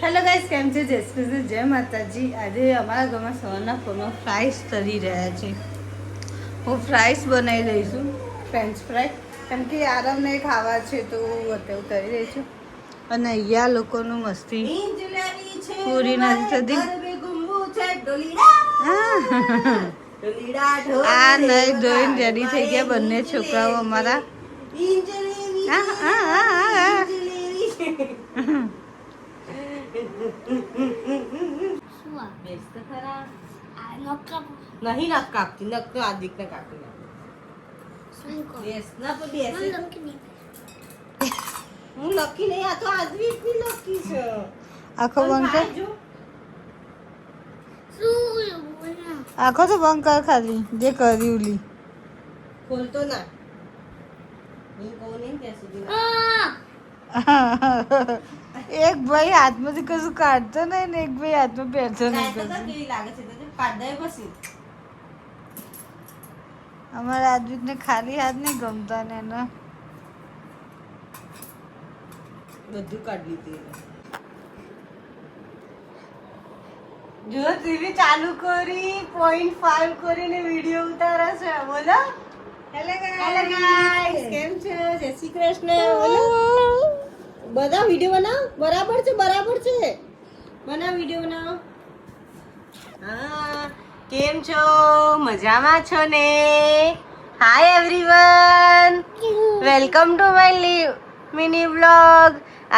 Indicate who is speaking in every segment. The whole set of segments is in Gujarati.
Speaker 1: હેલો ગાઈસ, કેમ છે? જય શ્રી કૃષ્ણ, જય માતાજી. આજે અમારા ઘરમાં સવારના પોરમાં ફ્રાઈસ તરી રહ્યા છે. હું ફ્રાઈસ બનાવી રહી છું, ફ્રેન્ચ ફ્રાય, કેમ કે આરામને ખાવા છે તો અત્યારે તરી રહી છું. અને અહીંયા લોકોનું મસ્તી પૂરી નથી થતી. આ નહીં ધોઈને રેડી થઈ ગયા બંને છોકરાઓ અમારા. નહીં નખ કાપતી, નખ તો આદિક ને કાપી હું લકી નહીં, આ તો આદિક ની લકી છે. આખો બંધ આખો તો બંધ કર, ખાલી જે કર્યું લી ખોલતો ના. હું કહું નહીં ત્યાં સુધી એક ભાઈ હાથમાંથી કશું કાઢતો નહીં ને એક ભાઈ હાથમાં પહેરતો નહીં. કેવી લાગે છે પછી અમારા આદમીને ખાલી હાથ નહીં ગમતા ને એના બધું કાઢી લીધું. જો ટીવી ચાલુ કરી 0.5 કરીને વિડિયો ઉતારે છે. બોલો હેલો ગાઈસ, કેમ છો? જય શ્રી કૃષ્ણ. બોલો બધા વિડિયો બનાવ. બરાબર છે, બરાબર છે, બનાવ વિડિયો બનાવ. હા, કેમ છો? મજામાં છો ને? Hi everyone, welcome to my mini vlog.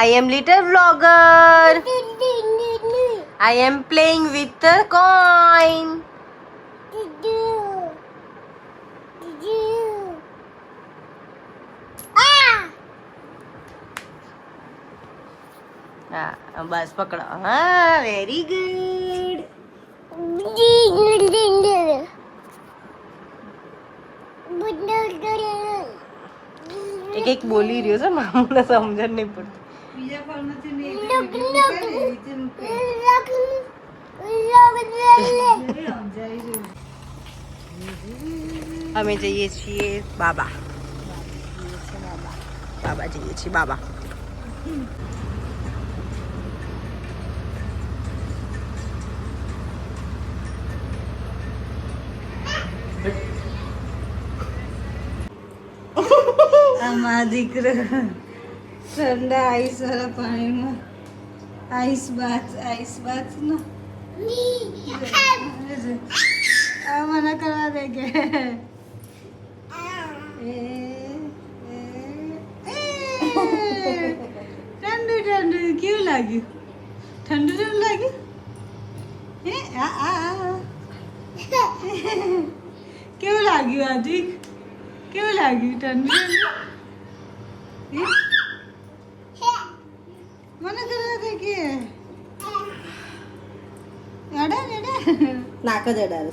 Speaker 1: I am little vlogger. I am playing with the coin. હા બસ પકડો. હા વેરી ગુડ. એક એક બોલી રહ્યો છે, મને સમજણ નહીં પડતી. અમે જઈએ છીએ બાબા. બાબા જઈએ છીએ બાબા. આમાં દીકરો ઠંડા આઈસ વાળા પાણીમાં આઈસ બાથ નો આ મને કરવા દે કે ઠંડુ ઠંડુ કેવું લાગ્યું? ઠંડુ ઠંડુ લાગ્યું? હે કેવું લાગ્યું આદિક? કેવું લાગ્યું? ઠંડુ ઠંડુ મને કરવા દે કે નાક જ અડાડે.